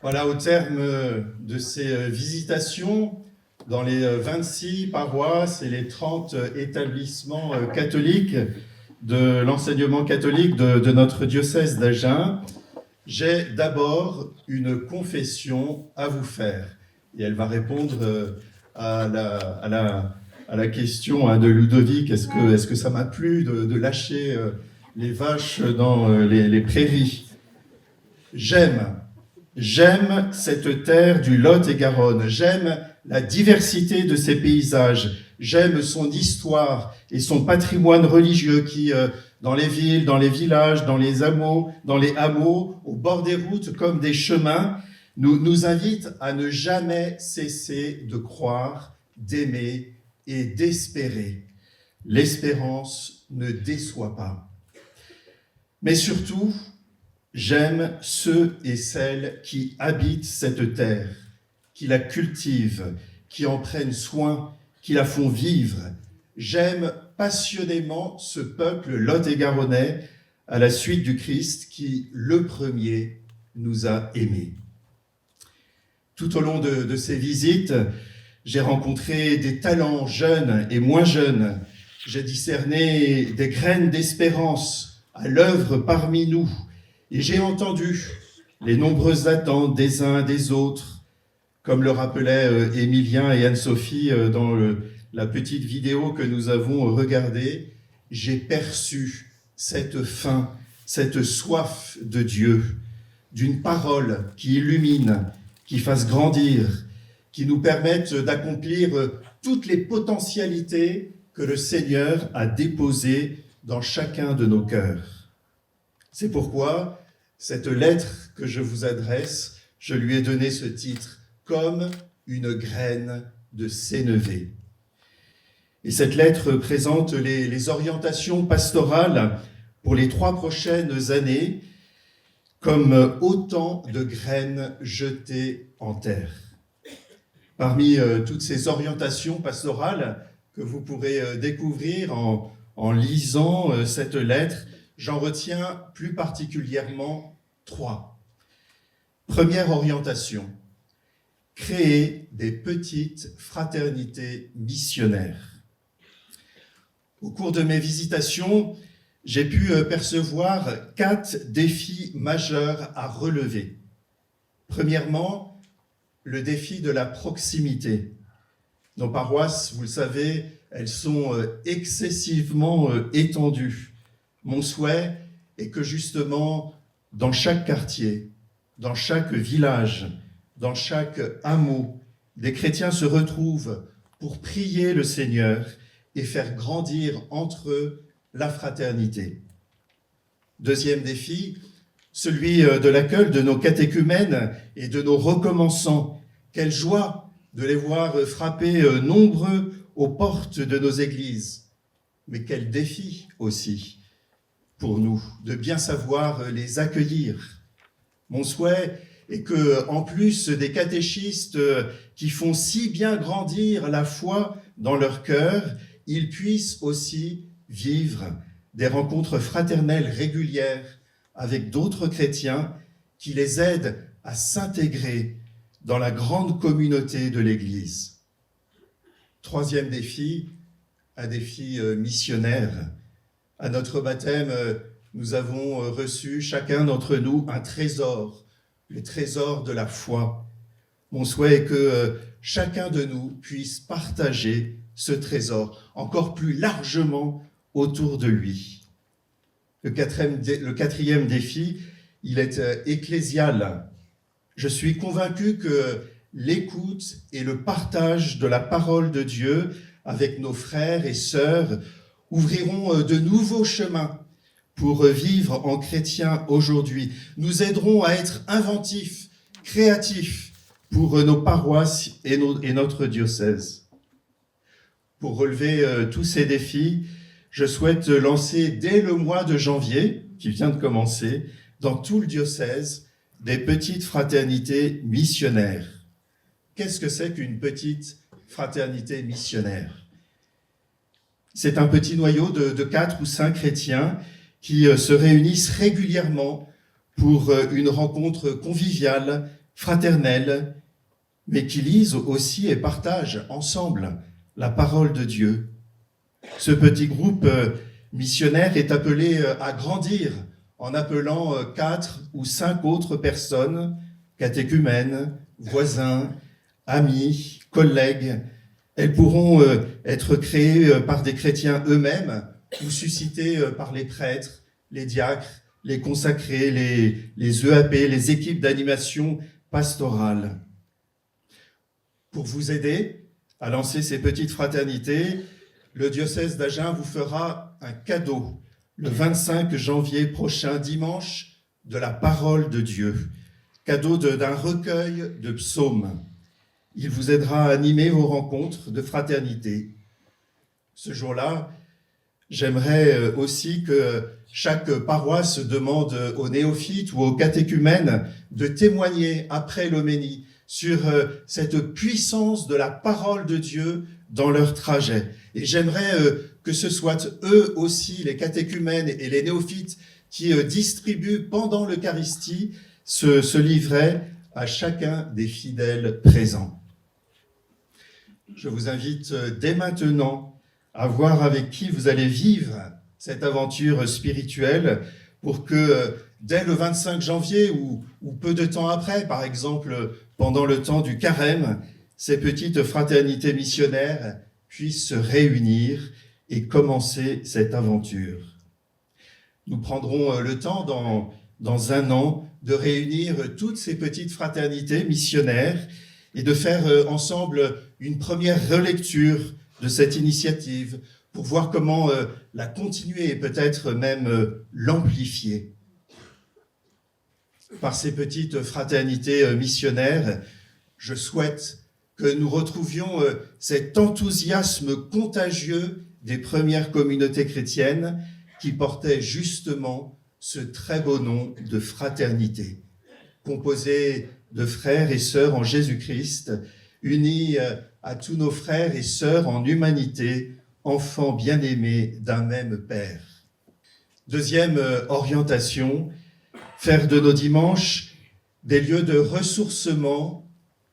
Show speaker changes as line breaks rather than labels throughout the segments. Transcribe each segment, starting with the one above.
Voilà, au terme de ces visitations dans les 26 paroisses et les 30 établissements catholiques de l'enseignement catholique de notre diocèse d'Agen, j'ai d'abord une confession à vous faire. Et elle va répondre à la question de Ludovic, est-ce que ça m'a plu de lâcher les vaches dans les prairies? J'aime cette terre du Lot-et-Garonne, j'aime la diversité de ses paysages, j'aime son histoire et son patrimoine religieux qui, dans les villes, dans les villages, dans les hameaux, au bord des routes comme des chemins, nous invite à ne jamais cesser de croire, d'aimer et d'espérer. L'espérance ne déçoit pas. Mais surtout, j'aime ceux et celles qui habitent cette terre, qui la cultivent, qui en prennent soin, qui la font vivre. J'aime passionnément ce peuple lot-et-garonnais à la suite du Christ qui, le premier, nous a aimés. Tout au long de ces visites, j'ai rencontré des talents jeunes et moins jeunes. J'ai discerné des graines d'espérance à l'œuvre parmi nous. Et j'ai entendu les nombreuses attentes des uns des autres, comme le rappelaient Émilien et Anne-Sophie dans la petite vidéo que nous avons regardée. J'ai perçu cette faim, cette soif de Dieu, d'une parole qui illumine, qui fasse grandir, qui nous permette d'accomplir toutes les potentialités que le Seigneur a déposées dans chacun de nos cœurs. C'est pourquoi cette lettre que je vous adresse, je lui ai donné ce titre, comme une graine de sénévé. Et cette lettre présente les orientations pastorales pour les 3 prochaines années, comme autant de graines jetées en terre. Parmi toutes ces orientations pastorales que vous pourrez découvrir en lisant cette lettre, j'en retiens plus particulièrement 3. Première orientation, créer des petites fraternités missionnaires. Au cours de mes visitations, j'ai pu percevoir 4 défis majeurs à relever. Premièrement, le défi de la proximité. Nos paroisses, vous le savez, elles sont excessivement étendues. Mon souhait est que justement, dans chaque quartier, dans chaque village, dans chaque hameau, des chrétiens se retrouvent pour prier le Seigneur et faire grandir entre eux la fraternité. Deuxième défi, celui de l'accueil de nos catéchumènes et de nos recommençants. Quelle joie de les voir frapper nombreux aux portes de nos églises. Mais quel défi aussi pour nous de bien savoir les accueillir. Mon souhait est que, en plus des catéchistes qui font si bien grandir la foi dans leur cœur, ils puissent aussi vivre des rencontres fraternelles régulières avec d'autres chrétiens qui les aident à s'intégrer dans la grande communauté de l'Église. Troisième défi, un défi missionnaire. À notre baptême, nous avons reçu, chacun d'entre nous, un trésor, le trésor de la foi. Mon souhait est que chacun de nous puisse partager ce trésor encore plus largement autour de lui. Le quatrième défi, il est ecclésial. Je suis convaincu que l'écoute et le partage de la parole de Dieu avec nos frères et sœurs ouvriront de nouveaux chemins pour vivre en chrétien aujourd'hui, nous aideront à être inventifs, créatifs pour nos paroisses et notre diocèse. Pour relever tous ces défis, je souhaite lancer dès le mois de janvier, qui vient de commencer, dans tout le diocèse, des petites fraternités missionnaires. Qu'est-ce que c'est qu'une petite fraternité missionnaire ? C'est un petit noyau de 4 ou 5 chrétiens qui se réunissent régulièrement pour une rencontre conviviale, fraternels, mais qui lisent aussi et partagent ensemble la parole de Dieu. Ce petit groupe missionnaire est appelé à grandir en appelant 4 ou 5 autres personnes, catéchumènes, voisins, amis, collègues. Elles pourront être créées par des chrétiens eux-mêmes ou suscitées par les prêtres, les diacres, les consacrés, les EAP, les équipes d'animation pastorale. Pour vous aider à lancer ces petites fraternités, le diocèse d'Agen vous fera un cadeau le 25 janvier prochain, dimanche, de la parole de Dieu, cadeau d'un recueil de psaumes. Il vous aidera à animer vos rencontres de fraternité. Ce jour-là, j'aimerais aussi que chaque paroisse demande aux néophytes ou aux catéchumènes de témoigner après l'homélie sur cette puissance de la parole de Dieu dans leur trajet. Et j'aimerais que ce soit eux aussi, les catéchumènes et les néophytes, qui distribuent pendant l'Eucharistie ce livret à chacun des fidèles présents. Je vous invite dès maintenant à voir avec qui vous allez vivre cette aventure spirituelle pour que dès le 25 janvier ou peu de temps après, par exemple pendant le temps du carême, ces petites fraternités missionnaires puissent se réunir et commencer cette aventure. Nous prendrons le temps dans un an de réunir toutes ces petites fraternités missionnaires et de faire ensemble une première relecture de cette initiative pour voir comment la continuer et peut-être même l'amplifier. Par ces petites fraternités missionnaires, je souhaite que nous retrouvions cet enthousiasme contagieux des premières communautés chrétiennes qui portaient justement ce très beau nom de fraternité, composé de frères et sœurs en Jésus-Christ, unis à tous nos frères et sœurs en humanité, enfants bien-aimés d'un même Père. Deuxième orientation, faire de nos dimanches des lieux de ressourcement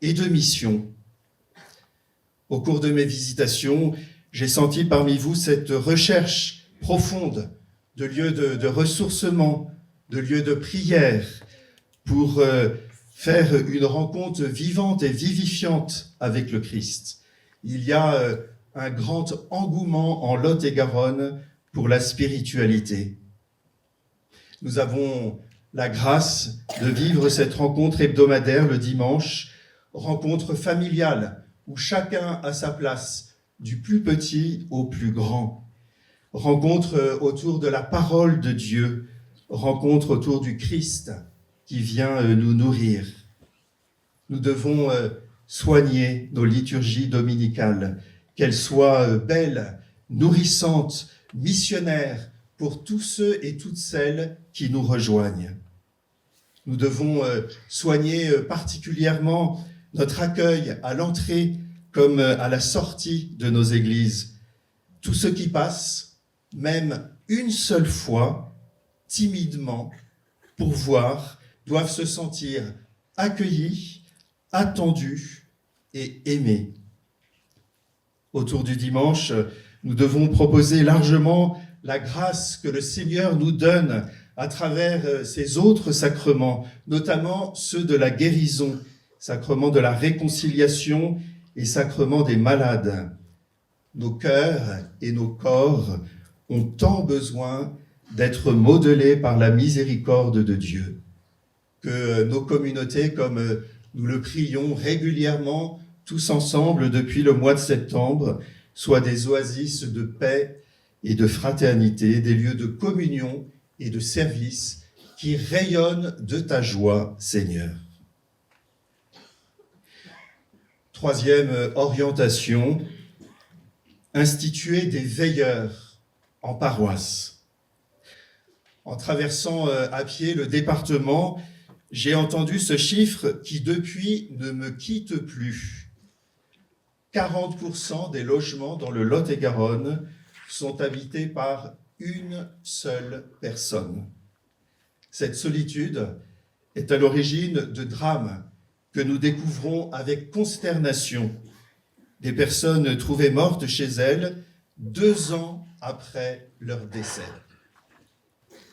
et de mission. Au cours de mes visitations, j'ai senti parmi vous cette recherche profonde de lieux de ressourcement, de lieux de prière, pour faire une rencontre vivante et vivifiante avec le Christ. Il y a un grand engouement en Lot-et-Garonne pour la spiritualité. Nous avons la grâce de vivre cette rencontre hebdomadaire le dimanche, rencontre familiale où chacun a sa place, du plus petit au plus grand. Rencontre autour de la parole de Dieu, rencontre autour du Christ qui vient nous nourrir. Nous devons soigner nos liturgies dominicales, qu'elles soient belles, nourrissantes, missionnaires pour tous ceux et toutes celles qui nous rejoignent. Nous devons soigner particulièrement notre accueil à l'entrée comme à la sortie de nos églises. Tous ceux qui passent, même une seule fois, timidement, pour voir, doivent se sentir accueillis, attendus et aimés. Autour du dimanche, nous devons proposer largement la grâce que le Seigneur nous donne à travers ces autres sacrements, notamment ceux de la guérison, sacrement de la réconciliation et sacrement des malades. Nos cœurs et nos corps ont tant besoin d'être modelés par la miséricorde de Dieu, que nos communautés, comme nous le prions régulièrement, tous ensemble depuis le mois de septembre, soient des oasis de paix et de fraternité, des lieux de communion et de service qui rayonnent de ta joie, Seigneur. Troisième orientation, instituer des veilleurs en paroisse. En traversant à pied le département, j'ai entendu ce chiffre qui depuis ne me quitte plus. 40% des logements dans le Lot-et-Garonne sont habités par une seule personne. Cette solitude est à l'origine de drames que nous découvrons avec consternation des personnes trouvées mortes chez elles 2 ans après leur décès.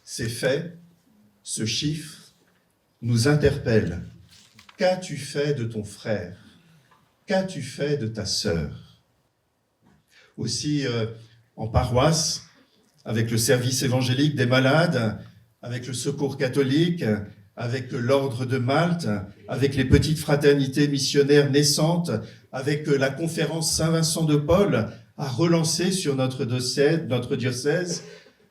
Ces faits, ce chiffre, nous interpellent. Qu'as-tu fait de ton frère? Qu'as-tu fait de ta sœur? Aussi, en paroisse, avec le service évangélique des malades, avec le Secours catholique, avec l'Ordre de Malte, avec les petites fraternités missionnaires naissantes, avec la conférence Saint-Vincent de Paul à relancer sur notre diocèse,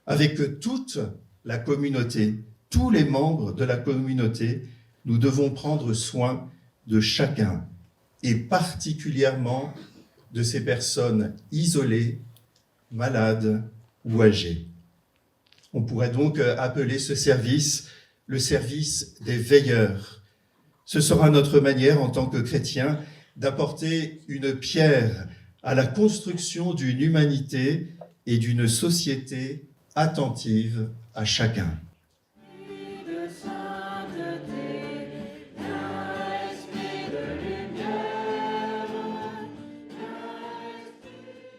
avec toute la communauté, tous les membres de la communauté, nous devons prendre soin de chacun, et particulièrement de ces personnes isolées, malades ou âgées. On pourrait donc appeler ce service le service des veilleurs. Ce sera notre manière, en tant que chrétiens, d'apporter une pierre à la construction d'une humanité et d'une société attentive à chacun.